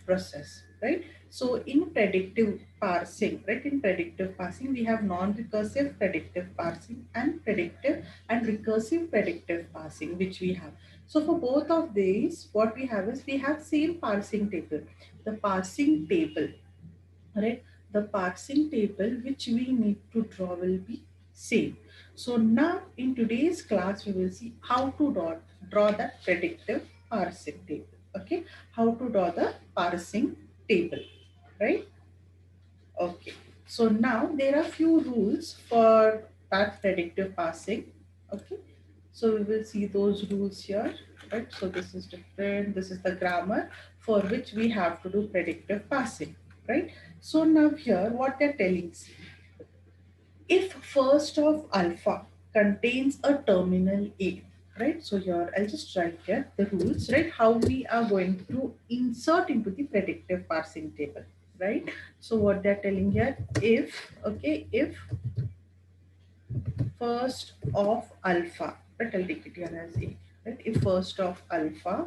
process, right? So in predictive parsing, right, in predictive parsing, we have non-recursive predictive parsing and predictive and recursive predictive parsing, which we have. So for both of these, what we have is we have same parsing table. The parsing table, right? The parsing table which we need to draw will be same. So now in today's class, we will see how to draw the predictive parsing table. Okay, how to draw the parsing table, right? Okay, so now there are few rules for that predictive parsing. Okay, so we will see those rules here, right? So this is different. This is the grammar for which we have to do predictive parsing, right? So now here what they're telling is, if first of alpha contains a terminal A, right? So here I'll just write here the rules, right? How we are going to insert into the predictive parsing table, right? So what they're telling here, if, okay, if first of alpha, right? I'll take it here as A, right? If first of alpha,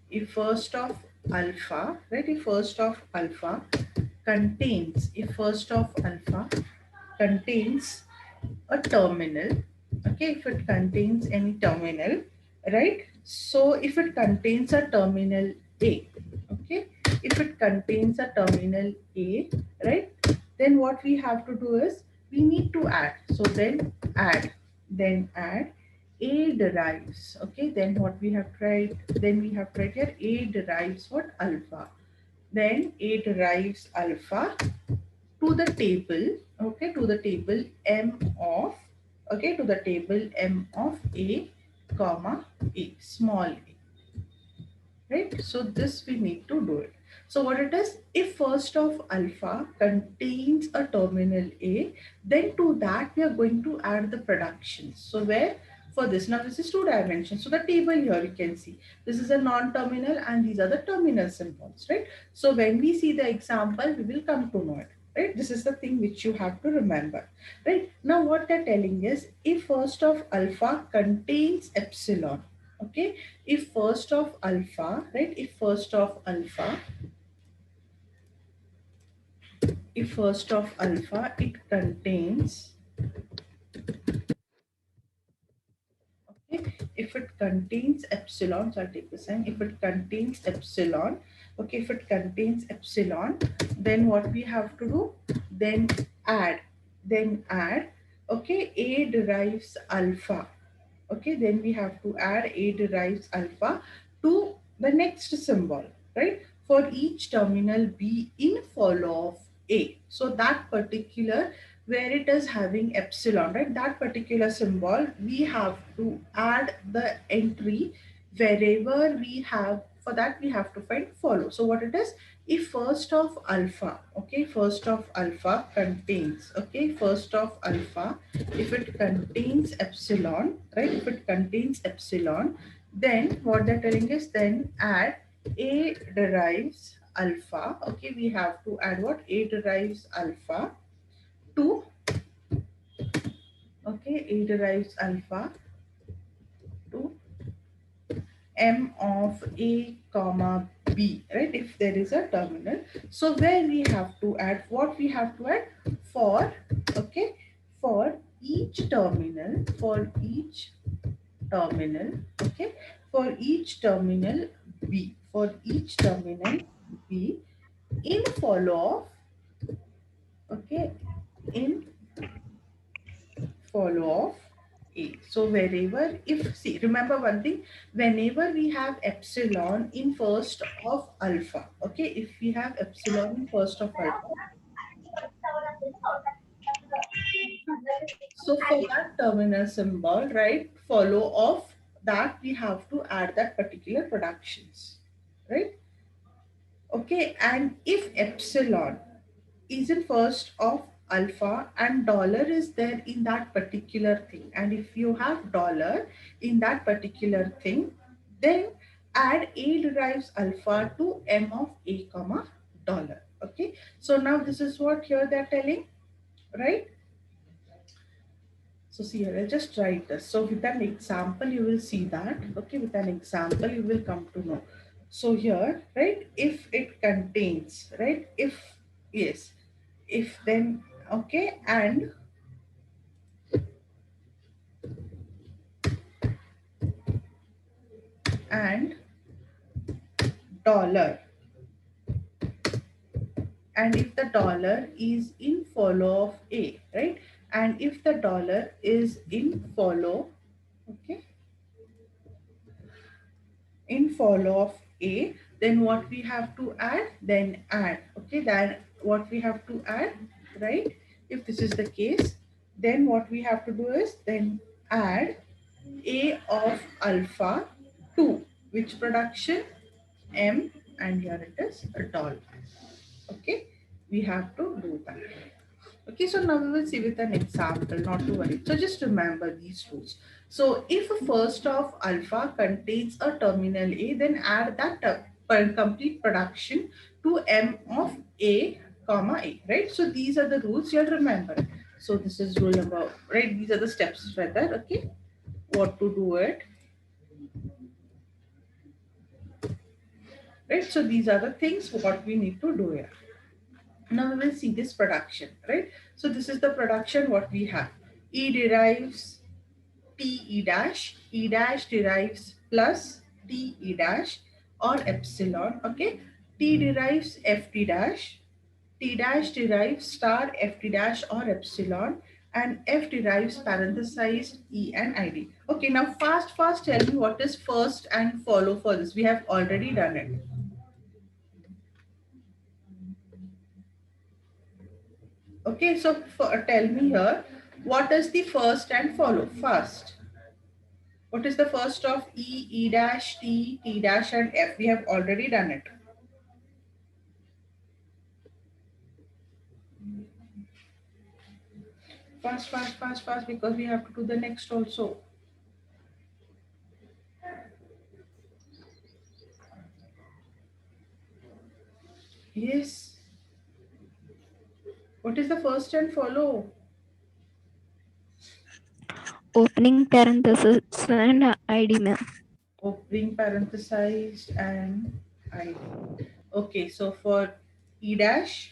if first of alpha, right? If first of alpha contains, if first of alpha contains a terminal, okay, if it contains any terminal, right? So if it contains a terminal A, okay, if it contains a terminal A, right, then what we have to do is we need to add. So then add A derives, okay, then what we have tried, then we have tried here A derives what, alpha, then A derives alpha to the table, okay, to the table m of, okay, to the table m of A comma A, small a, right? So this we need to do it. So what it is, if first of alpha contains a terminal A, then to that we are going to add the productions. So where, for this, now this is two dimensions, so the table here you can see this is a non-terminal and these are the terminal symbols, right? So when we see the example, we will come to know it, right? This is the thing which you have to remember, right? Now what they're telling is, if first of alpha contains epsilon, okay, if first of alpha, right, if first of alpha, if first of alpha it contains, okay, if it contains epsilon, so I'll take the sign, if it contains epsilon, okay, if it contains epsilon, then what we have to do, then add, okay, A derives alpha, okay, then we have to add A derives alpha to the next symbol, right, for each terminal B in follow of A. So that particular, where it is having epsilon, right, that particular symbol, we have to add the entry wherever we have, for that we have to find follow. So what it is, if first of alpha, okay, first of alpha contains, okay, first of alpha, if it contains epsilon, right, if it contains epsilon, then what they're telling is, then add A derives alpha, okay, we have to add what, A derives alpha to, okay, A derives alpha to m of A comma B, right, if there is a terminal. So where we have to add, what we have to add, for, okay, for each terminal, for each terminal, okay, for each terminal B, for each terminal B in follow of, okay, in follow of A. So wherever, if, see, remember one thing, whenever we have epsilon in first of alpha, okay, if we have epsilon in first of alpha, so for that terminal symbol, right, follow of that, we have to add that particular productions, right? Okay, and if epsilon is in first of alpha and dollar is there in that particular thing, and if you have dollar in that particular thing, then add A derives alpha to m of A comma dollar. Okay, so now this is what here they're telling, right? So see here, I'll just write this. So with an example, you will see that. Okay, with an example, you will come to know. So here, right, if it contains, right, if, yes, if then, okay, and dollar, and if the dollar is in follow of A, right, and if the dollar is in follow, okay, in follow of A, then what we have to add, then add, okay, then what we have to add, right, if this is the case, then what we have to do is then add A of alpha to which production, M, and here it is a dollar, okay, we have to do that. Okay, so now we will see with an example, not to worry. So just remember these rules. So if a first of alpha contains a terminal A, then add that per complete production to M of A, comma A, right? So these are the rules you'll remember. So this is rule number, right? These are the steps rather, okay? What to do it, right? So these are the things what we need to do here. Now we will see this production, right? So this is the production what we have. E derives T E dash derives plus T E dash or epsilon, okay? T derives F T dash derives star F T dash or epsilon, and F derives parenthesized E and ID. Okay, now fast tell me what is first and follow for this. We have already done it. Okay, so tell me here, what is the first and follow? First. What is the first of E, E dash, T dash, and F? We have already done it. Fast, because we have to do the next also. Yes. What is the first and follow? Opening parenthesis and ID, ma'am. Opening parenthesized and ID. Okay, so for E dash,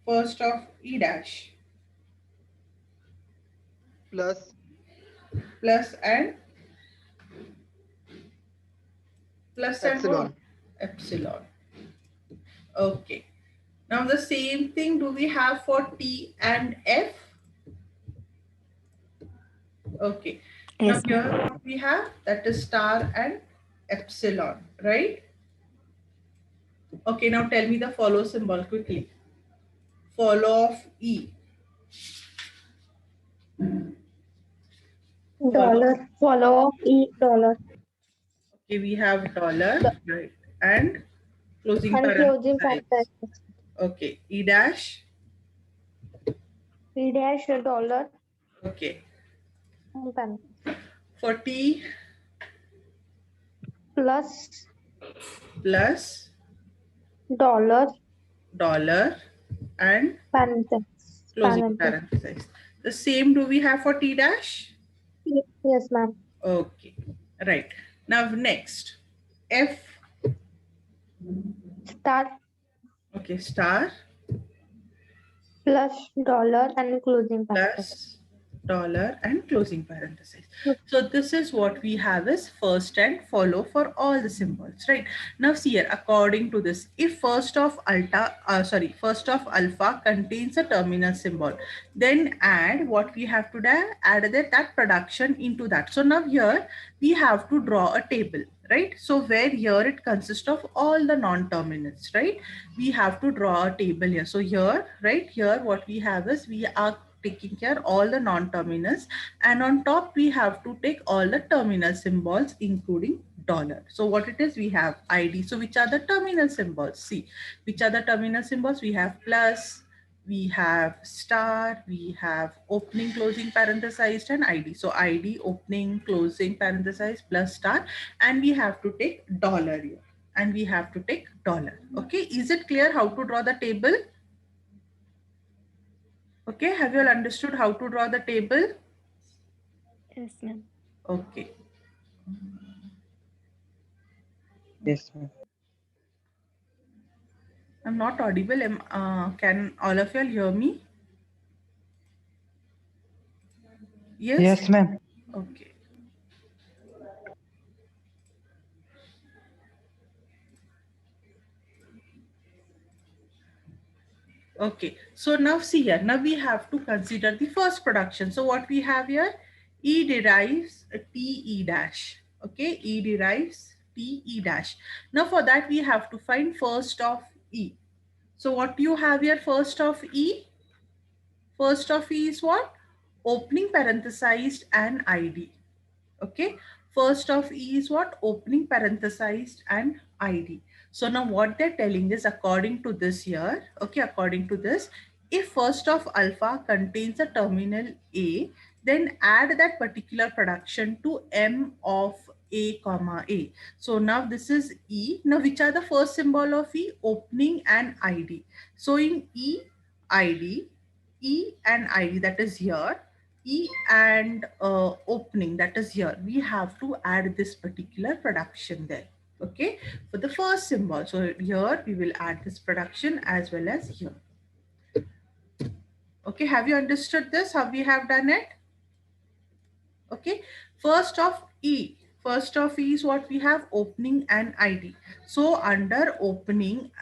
first of E dash, plus plus and what? epsilon. Epsilon. Okay. Now the same thing do we have for T and F? Okay. Now Yes, here ma'am. what we have, that is star and epsilon, right? Okay, now tell me the follow symbol quickly. Follow of E. Follow. Follow of $. Okay, we have dollar, The right? And closing unclosing parenthesis. parenthesis. Okay, E dash. $, Okay. and parenthesis. For T, Plus plus dollar dollar and parenthesis. closing parenthesis. The same do we have for T dash? Yes, ma'am. Okay, right. Now next, F. Star Okay, star plus dollar and closing parenthesis. plus dollar and closing parenthesis. So this is what we have as first and follow for all the symbols, right? Now see here, according to this, if first of alpha contains a terminal symbol, then add what we have to do, add that production into that. So now here we have to draw a table, right? So where here it consists of all the non-terminals, right? We have to draw a table here. So here, right here, what we have is we are taking care all the non-terminals, and on top we have to take all the terminal symbols including dollar. So what it is, we have ID. So which are the terminal symbols? See, which are the terminal symbols? We have plus, we have star, we have opening, closing, parenthesized, and ID. So ID, opening, closing, parenthesized, plus star, and we have to take dollar here, and we have to take dollar. Okay, is it clear how to draw the table? Okay, have you all understood how to draw the table? Yes, ma'am. Okay. Yes, ma'am. I'm not audible. Can all of y'all hear me? Yes? Yes, ma'am. Okay. Okay. So now see here. Now we have to consider the first production. So what we have here? E derives TE dash. Okay. E derives TE dash. Now for that we have to find first of E. So what do you have here first of E? First of E is what? Opening parenthesized and ID. Okay, first of E is what? Opening parenthesized and ID. So now what they're telling is according to this here, okay, according to this, if first of alpha contains a terminal A, then add that particular production to M of A comma A. So now this is E. Now which are the first symbol of E? Opening and ID. So in E, ID, E and ID, that is here, E and opening, that is here, we have to add this particular production there. Okay, for the first symbol. So here we will add this production as well as here. Okay, have you understood this? How we have done it? Okay, first of E. First of E is what we have? Opening and ID. So under opening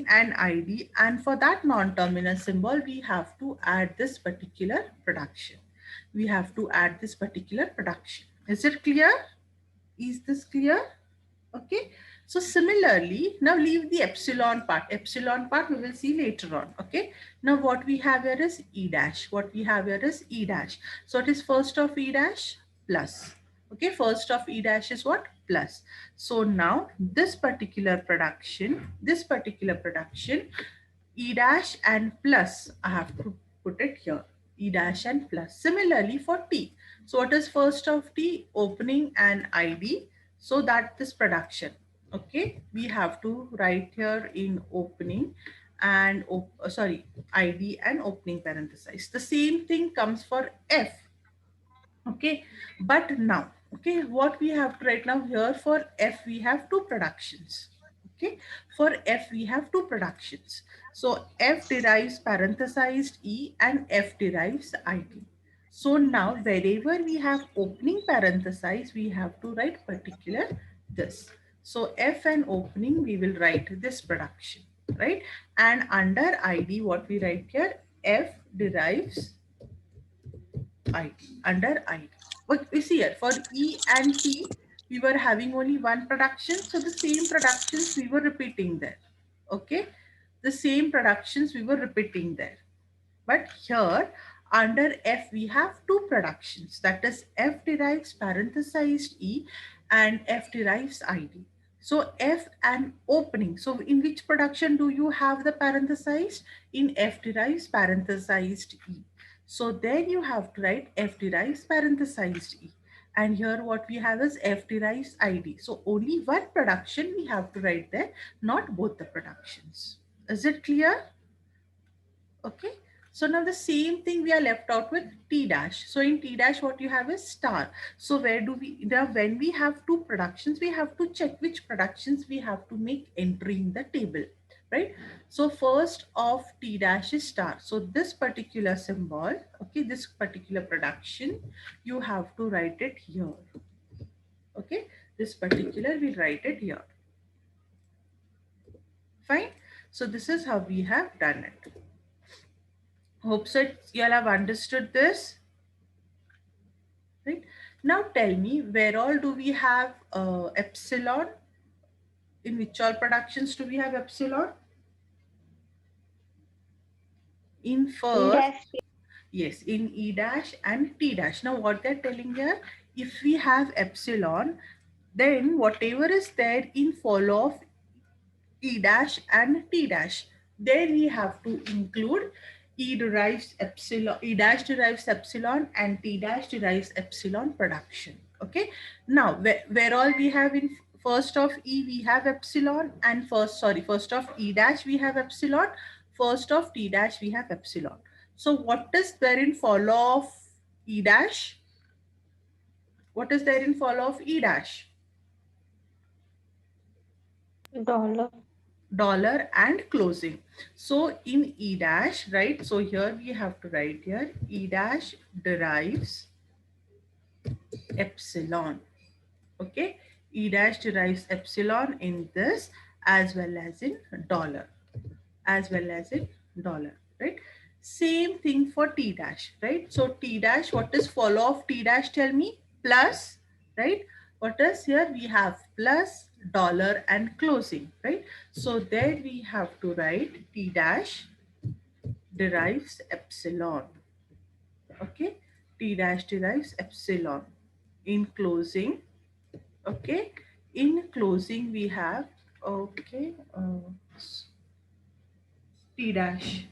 and ID, and for that non-terminal symbol, we have to add this particular production. We have to add this particular production. Is it clear? Is this clear? Okay. So similarly, now leave the epsilon part. Epsilon part we will see later on. Okay. Now what we have here is E dash. What we have here is E dash. So it is first of E dash plus. Okay. First of E dash is what? Plus. So now this particular production, E dash and plus, I have to put it here. E dash and plus. Similarly for T. So what is first of T? Opening and ID. So that this production. Okay. We have to write here in opening and ID and opening parenthesis. The same thing comes for F. Okay, but now, okay, what we have to write now here for F, we have two productions. Okay, for F we have two productions. So F derives parenthesized E and F derives ID. So now wherever we have opening parenthesis, we have to write particular this. So F and opening, we will write this production, right? And under ID, what we write here, F derives ID, under ID. But you see here, for E and T, we were having only one production. So the same productions we were repeating there. Okay. The same productions we were repeating there. But here under F, we have two productions. That is F derives parenthesized E and F derives ID. So F and opening. So in which production do you have the parenthesized? In F derives parenthesized E. So there you have to write F derives parenthesized E. And here what we have is F derives ID. So only one production we have to write there, not both the productions. Is it clear? Okay. So now the same thing we are left out with T dash. So in T dash, what you have is star. So where do we, now when we have two productions, we have to check which productions we have to make entry in the table, right? So first of T dash is star. So this particular symbol, okay, this particular production, you have to write it here. Okay. This particular, we write it here. Fine. So this is how we have done it. Hope so you all have understood this. Right. Now tell me, where all do we have epsilon? In which all productions do we have epsilon? In E first, dash. yes, in E dash and T dash. Now what they're telling here, if we have epsilon, then whatever is there in follow of E dash and T dash, there we have to include E derives epsilon, E dash derives epsilon and T dash derives epsilon production. Okay. Now where all we have in first of E we have epsilon, and first of E dash we have epsilon, first of T dash we have epsilon. So what is there in follow of E dash? What is there in follow of E dash? dollar, dollar and closing. So in E dash, right? So here we have to write here E dash derives epsilon. Okay, E dash derives epsilon in this as well as in dollar, as well as in dollar, right? Same thing for T dash, right? So T dash, what is follow of T dash? Tell me. Plus, right? What is here? We have plus, dollar and closing, right? So there we have to write T dash derives epsilon. Okay, T dash derives epsilon. In closing, okay, in closing we have, okay, T dash.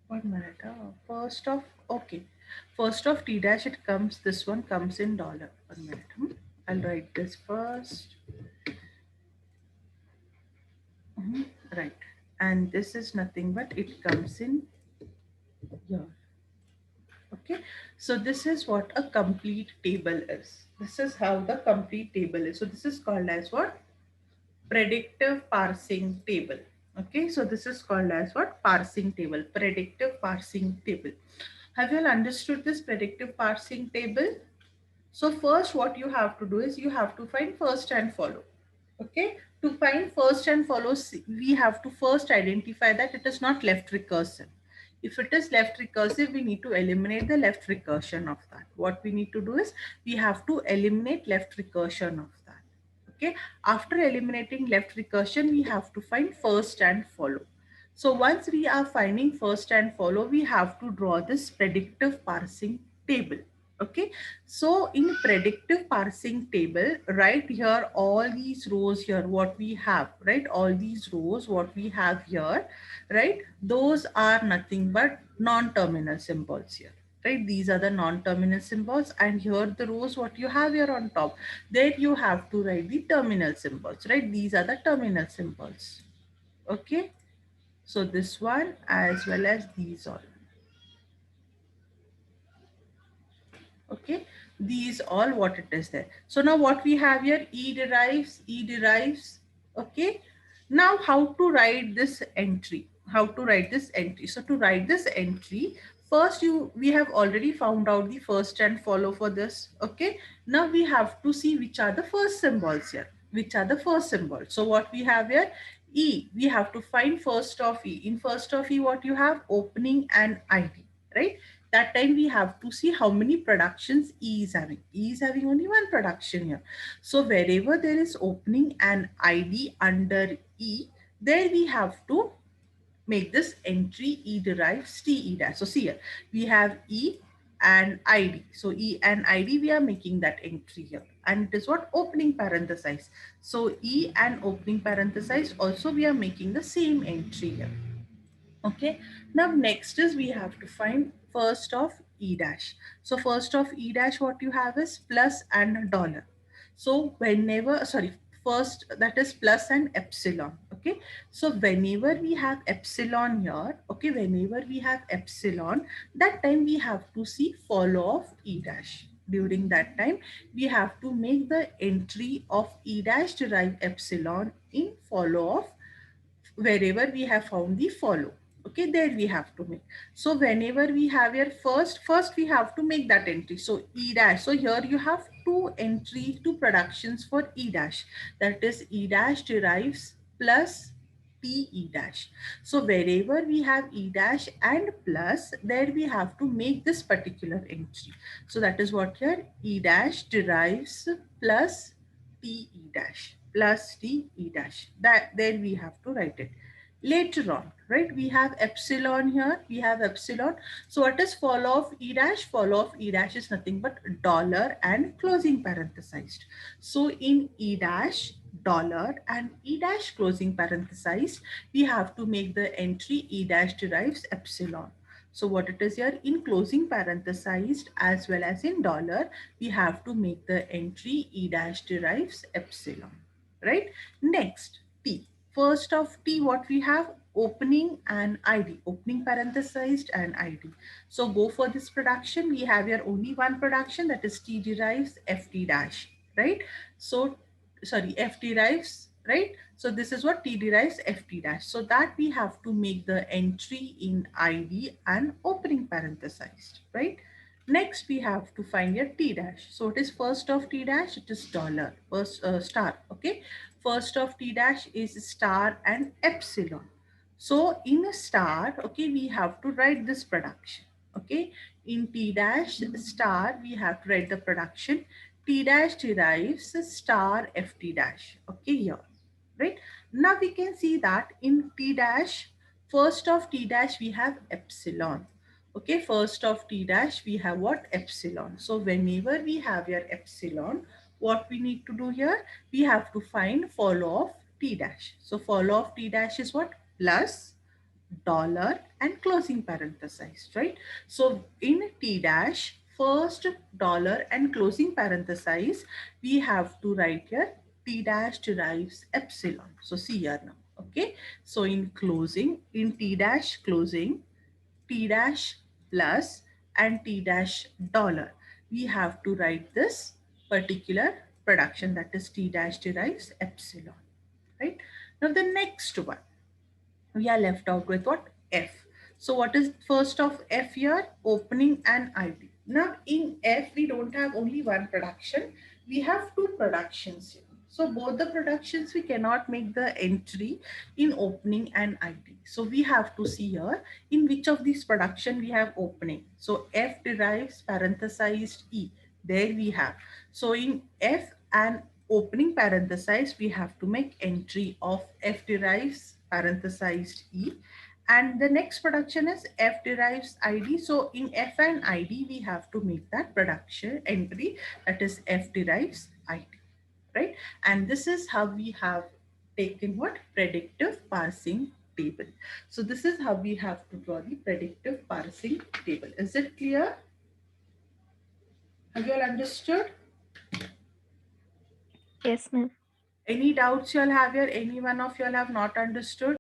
1 minute. First of, okay. First of T dash, it comes, this one comes in dollar. 1 minute. I'll write this first. Right. And this is nothing but it comes in here. Okay. So this is what a complete table is. This is how the complete table is. So this is called as what? Predictive parsing table. Okay. So this is called as what? Parsing table. Predictive parsing table. Have you all understood this predictive parsing table? So first what you have to do is you have to find first and follow. Okay. To find first and follow, we have to first identify that it is not left recursive. If it is left recursive, we need to eliminate the left recursion of that. What we need to do is we have to eliminate left recursion of that. Okay. After eliminating left recursion, we have to find first and follow. So once we are finding first and follow, we have to draw this predictive parsing table. Okay. So in predictive parsing table, right here, all these rows here, what we have, right? All these rows, what we have here, right? Those are nothing but non-terminal symbols here. Right, these are the non-terminal symbols, and here the rows what you have here on top, there you have to write the terminal symbols, right? These are the terminal symbols. Okay, so this one as well as these all. Okay, these all what it is there. So now what we have here, e derives. Okay, now how to write this entry, how to write this entry. So to write this entry, first we have already found out the first and follow for this. Okay, now we have to see which are the first symbols here, which are the first symbols. So what we have here, e, we have to find first of e. In first of e, what you have, opening and id, right? That time we have to see how many productions E is having. E is having only one production here. So wherever there is opening and ID under E, there we have to make this entry E derives TE dash. So see here, we have E and ID. So E and ID, we are making that entry here. And it is what? Opening parenthesis. So E and opening parenthesis, also we are making the same entry here. Okay, now next is we have to find first of E dash. So first of E dash, what you have is plus and dollar. So whenever, sorry, first that is plus and epsilon. Okay, so whenever we have epsilon here, okay, whenever we have epsilon, that time we have to see follow of E dash. During that time, we have to make the entry of E dash derive epsilon in follow of wherever we have found the follow. Okay, there we have to make. So whenever we have your first we have to make that entry. So E dash. So here you have two productions for E dash. That is E dash derives plus P E dash. So wherever we have E dash and plus, there we have to make this particular entry. So that is what here, E dash derives plus T E dash, plus T E dash. That there we have to write it. Later on, right, we have epsilon here, we have epsilon. So what is follow of E dash? Follow of E dash is nothing but dollar and closing parenthesized. So in E dash, dollar and E dash closing parenthesized, we have to make the entry E dash derives epsilon. So what it is here, in closing parenthesized as well as in dollar, we have to make the entry E dash derives epsilon, right? Next, T. First of T, what we have, opening and ID, opening parenthesized and ID. So go for this production. We have here only one production, that is T derives FT dash, right? So sorry, f derives, right? So this is what t derives f t dash. So that we have to make the entry in id and opening parenthesized, right? Next we have to find your t dash. So it is first of t dash, it is dollar, first star, okay? First of t dash is star and epsilon. So in a star, okay, we have to write this production, okay? In t dash star, we have to write the production. T dash derives star ft dash, okay, here, right? Now we can see that in t dash, first of t dash, we have epsilon. Okay, first of t dash, we have what? Epsilon. So whenever we have your epsilon, what we need to do here? We have to find follow of t dash. So follow of t dash is what? Plus dollar and closing parenthesis, right? So in T dash, first dollar and closing parenthesis, we have to write here T dash derives epsilon. So see here now, okay? So in closing, in T dash closing, T dash plus and T dash dollar, we have to write this particular production, that is T dash derives epsilon, right? Now the next one, we are left out with what? F. So what is first of F here? Opening and ID. Now in F, we don't have only one production. We have two productions here. So both the productions, we cannot make the entry in opening and ID. So we have to see here in which of these production we have opening. So F derives parenthesized E. There we have. So in F and opening parenthesis, we have to make entry of f derives parenthesized e, and the next production is f derives id. So in f and id, we have to make that production entry, that is f derives id, right? And this is how we have taken what? Predictive parsing table. So this is how we have to draw the predictive parsing table. Is it clear? Have you all understood? Yes, ma'am. Any doubts you all have here? Any one of you all have not understood?